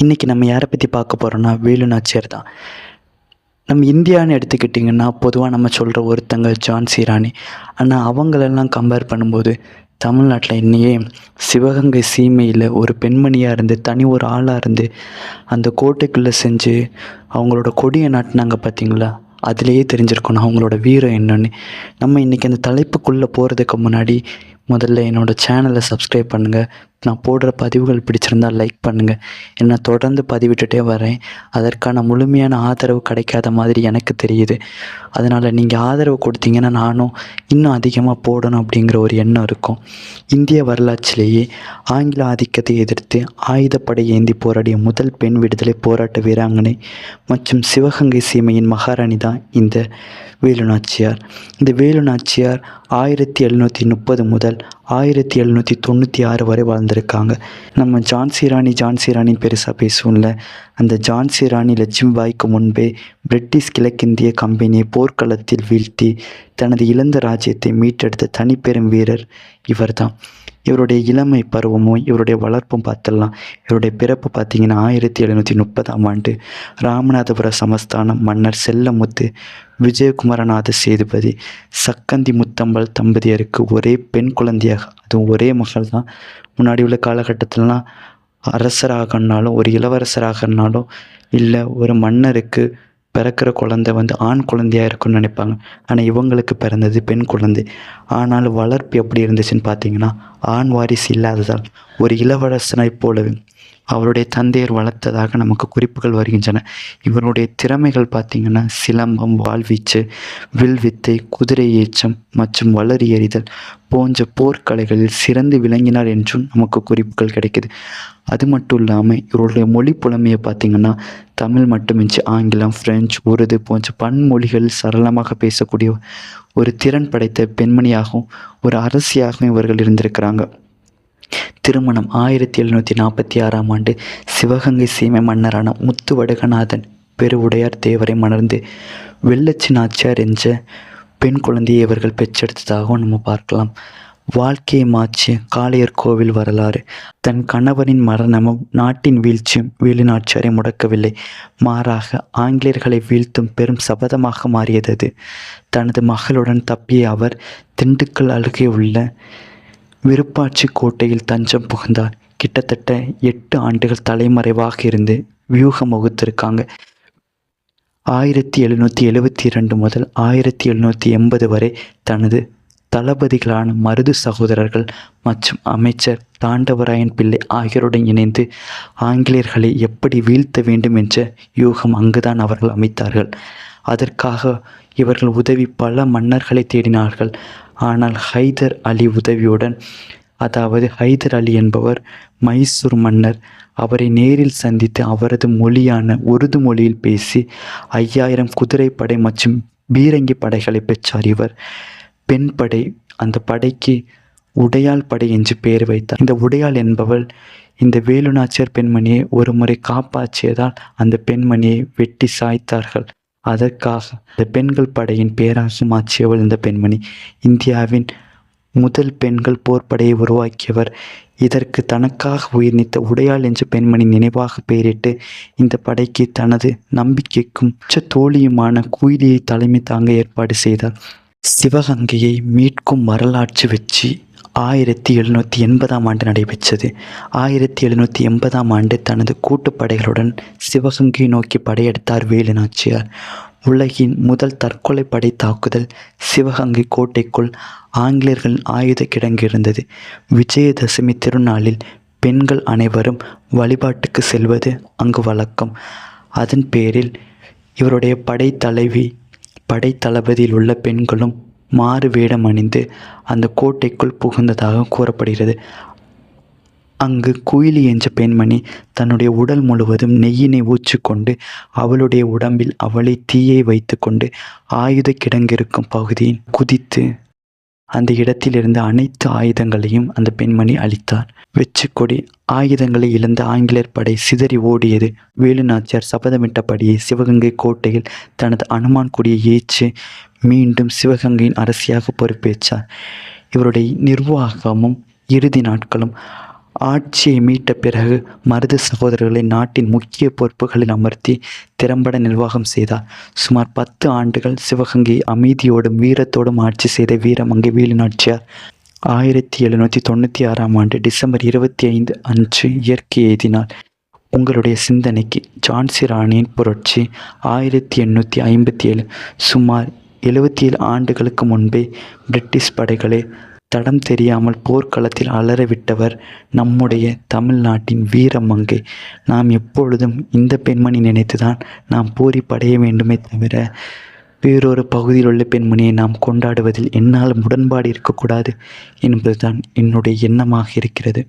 இன்றைக்கி நம்ம யாரை பற்றி பார்க்க போகிறோன்னா வேலு நாச்சியார் தான். நம்ம இந்தியான்னு எடுத்துக்கிட்டிங்கன்னா பொதுவாக நம்ம சொல்கிற ஒருத்தங்க ஜான்சி ராணி. ஆனால் அவங்களெல்லாம் கம்பேர் பண்ணும்போது தமிழ்நாட்டில் இன்னையே சிவகங்கை சீமையில் ஒரு பெண்மணியாக இருந்து தனி ஒரு ஆளாக இருந்து அந்த கோட்டைக்குள்ளே செஞ்சு அவங்களோட கொடியை நாட்டினாங்க பார்த்தீங்களா? அதிலேயே தெரிஞ்சிருக்கணும் அவங்களோட வீரம் என்னன்னு. நம்ம இன்றைக்கி அந்த தலைப்புக்குள்ளே போகிறதுக்கு முன்னாடி முதல்ல என்னோடய சேனலை சப்ஸ்கிரைப் பண்ணுங்கள். நான் போடுற பதிவுகள் பிடிச்சிருந்தால் லைக் பண்ணுங்கள். நான் தொடர்ந்து பதிவிட்டுட்டே வரேன். அதற்கான முழுமையான ஆதரவு கிடைக்காத மாதிரி எனக்கு தெரியுது. அதனால் நீங்கள் ஆதரவு கொடுத்தீங்கன்னா நானும் இன்னும் அதிகமாக போடணும் அப்படிங்கிற ஒரு எண்ணம் இருக்கும். இந்திய வரலாற்றிலேயே ஆங்கில ஆதிக்கத்தை எதிர்த்து ஆயுதப்படை ஏந்தி போராடிய முதல் பெண் விடுதலை போராட்ட வீராங்கனை மற்றும் சிவகங்கை சீமையின் மகாராணி தான் இந்த வேலு நாச்சியார். இந்த வேலு நாச்சியார் 1730 முதல் 1796 வரை வாழ்ந்திருக்காங்க. நம்ம ஜான்சி ராணி பெருசாக பேசுவோம்ல, அந்த ஜான்சி ராணி லட்சுமிபாய்க்கு முன்பே பிரிட்டிஷ் கிழக்கிந்திய கம்பெனியை போர்க்களத்தில் வீழ்த்தி தனது இழந்த ராஜ்யத்தை மீட்டெடுத்த தனிப்பெரும் வீரர் இவர் தான். இவருடைய இளமை பருவமும் இவருடைய வளர்ப்பும் பார்த்துடலாம். இவருடைய பிறப்பு பார்த்திங்கன்னா 1730ஆம் ஆண்டு ராமநாதபுர சமஸ்தானம் மன்னர் செல்லமுத்து விஜயகுமாரநாத சேதுபதி சக்கந்தி முத்தம்பல் தம்பதியருக்கு ஒரே பெண் குழந்தையாக, அதுவும் ஒரே மகள் தான். முன்னாடி உள்ள காலகட்டத்திலலாம் அரசராகனாலும் ஒரு இளவரசராகனாலும் இல்லை ஒரு மன்னருக்கு பிறக்கிற குழந்தை ஆண் குழந்தையாக இருக்குன்னு நினைப்பாங்க. ஆனால் இவங்களுக்கு பிறந்தது பெண் குழந்தை. ஆனால் வளர்ப்பு எப்படி இருந்துச்சுன்னு பார்த்தீங்கன்னா, ஆண் வாரிசு இல்லாததால் ஒரு இளவரசனை போலவே அவருடைய தந்தையர் வளர்த்ததாக நமக்கு குறிப்புகள் வருகின்றன. இவருடைய திறமைகள் பார்த்திங்கன்னா சிலம்பம், வாழ்வீச்சு, வில்வித்தை, குதிரை ஏற்றம் மற்றும் வளரி எறிதல் போன்ற போர்க்கலைகளில் சிறந்து விளங்கினார் என்றும் நமக்கு குறிப்புகள் கிடைக்குது. அது மட்டும் இல்லாமல் இவருடைய மொழி புலமையை பார்த்திங்கன்னா தமிழ் மட்டுமின்றி ஆங்கிலம், பிரெஞ்சு, உருது போன்ற பன்மொழிகளில் சரளமாக பேசக்கூடிய ஒரு திறன் படைத்த பெண்மணியாகவும் ஒரு அரசியாகவும் இவர்கள் இருந்திருக்கிறாங்க. திருமணம் 1746ஆம் ஆண்டு சிவகங்கை சீமை மன்னரான முத்து வடுகநாதன் பெருவுடையார் தேவரை மணர்ந்து வெள்ளச்சி நாச்சியார் என்ற பெண் குழந்தையை இவர்கள் பெற்றெடுத்ததாகவும் நம்ம பார்க்கலாம். வாழ்க்கையை மாற்றிய காளையர் கோவில் வரலாறு. தன் கணவனின் மரணமும் நாட்டின் வீழ்ச்சியும் வேலு நாச்சியாரை முடக்கவில்லை. மாறாக ஆங்கிலேயர்களை வீழ்த்தும் பெரும் சபதமாக மாறியது அது. தனது மகளுடன் தப்பிய அவர் திண்டுக்கல் அருகே உள்ள விருப்பாட்சி கோட்டையில் தஞ்சம் புகுந்தார். கிட்டத்தட்ட 8 ஆண்டுகள் தலைமறைவாக இருந்து வியூகம் வகுத்திருக்காங்க. 1772 முதல் 1780 வரை தனது தளபதிகளான மருது சகோதரர்கள் மற்றும் அமைச்சர் தாண்டவராயன் பிள்ளை ஆகியோருடன் இணைந்து ஆங்கிலேயர்களை எப்படி வீழ்த்த வேண்டும் என்ற யூகம் அங்குதான் அவர்கள் அமைத்தார்கள். அதற்காக இவர்கள் உதவி பல மன்னர்களை தேடினார்கள். ஆனால் ஹைதர் அலி உதவியுடன், அதாவது ஹைதர் அலி என்பவர் மைசூர் மன்னர், அவரை நேரில் சந்தித்து அவரது மொழியான உருது மொழியில் பேசி 5000 குதிரைப்படை மற்றும் பீரங்கி படைகளை பெற்றார். இவர் பெண் படை, அந்த படைக்கு உடையாள் படை என்று பெயர் வைத்தார். இந்த உடையாள் என்பவள் இந்த வேலு நாச்சியார் பெண்மணியை ஒரு முறை காப்பாற்றியதால் அந்த பெண்மணியை வெட்டி சாய்த்தார்கள். அதற்காக இந்த பெண்கள் படையின் பேராக மாற்றியவள் இந்த பெண்மணி. இந்தியாவின் முதல் பெண்கள் போர்ப்படையை உருவாக்கியவர். இதற்கு தனக்காக உயிர் நீத்த உடையாள் என்ற பெண்மணி நினைவாக பெயரிட்டு இந்த படைக்கு தனது நம்பிக்கைக்கும் தோழியுமான குயிலியை தலைமை தாங்க ஏற்பாடு செய்தார். சிவகங்கையை மீட்கும் வரலாற்று வெற்றி 1780ஆம் ஆண்டு நடைபெற்றது. 1780ஆம் ஆண்டு தனது கூட்டுப்படைகளுடன் சிவகங்கையை நோக்கி படையெடுத்தார் வேலு நாச்சியார். உலகின் முதல் தற்கொலை படை தாக்குதல் சிவகங்கை கோட்டைக்குள் ஆங்கிலேயர்களின் ஆயுத கிடங்கு இருந்தது. விஜயதசமி திருநாளில் பெண்கள் அனைவரும் வழிபாட்டுக்கு செல்வது அங்கு வழக்கம். அதன் பேரில் இவருடைய படை தளபதியில் உள்ள பெண்களும் மாறு வேடம் அணிந்து அந்த கோட்டைக்குள் புகுந்ததாக கூறப்படுகிறது. அங்கு குயிலி என்ற பெண்மணி தன்னுடைய உடல் முழுவதும் நெய்யினை ஊற்றிக்கொண்டு அவளுடைய உடம்பில் அவளை தீயை வைத்து கொண்டு ஆயுத கிடங்கிருக்கும் பகுதியில் குதித்து அந்த இடத்திலிருந்து அனைத்து ஆயுதங்களையும் அந்த பெண்மணி அளித்தார். வெற்றிக்கொடி ஆயுதங்களை இழந்த ஆங்கிலேயர் படை சிதறி ஓடியது. வேலு நாச்சியார் சபதமிட்டபடியே சிவகங்கை கோட்டையில் தனது அனுமான் கொடியை ஏற்றி மீண்டும் சிவகங்கையின் அரசியாக பொறுப்பேற்றார். இவருடைய நிர்வாகமும் இறுதி நாட்களும் ஆட்சியை மீட்ட பிறகு மருது சகோதரர்களை நாட்டின் முக்கிய பொறுப்புகளில் அமர்த்தி திறம்பட நிர்வாகம் செய்தார். சுமார் 10 ஆண்டுகள் சிவகங்கையை அமைதியோடும் வீரத்தோடும் ஆட்சி செய்த வீரமங்கை வேலு நாச்சியார் 1796ஆம் ஆண்டு டிசம்பர் 25 அன்று இயற்கை எய்தினார். உங்களுடைய சிந்தனைக்கு ஜான்சி ராணியின் புரட்சி 1857. சுமார் 77 ஆண்டுகளுக்கு முன்பே பிரிட்டிஷ் படைகளை தடம் தெரியாமல் போர்க்களத்தில் அலறவிட்டவர் நம்முடைய தமிழ்நாட்டின் வீரமங்கை. நாம் எப்பொழுதும் இந்த பெண்மணி நினைத்துதான் நாம் போரி படைய வேண்டுமே தவிர வேறொரு பகுதியில் உள்ள பெண்மணியை நாம் கொண்டாடுவதில் என்னால் உடன்பாடு இருக்கக்கூடாது என்பதுதான் என்னுடைய எண்ணமாக இருக்கிறது.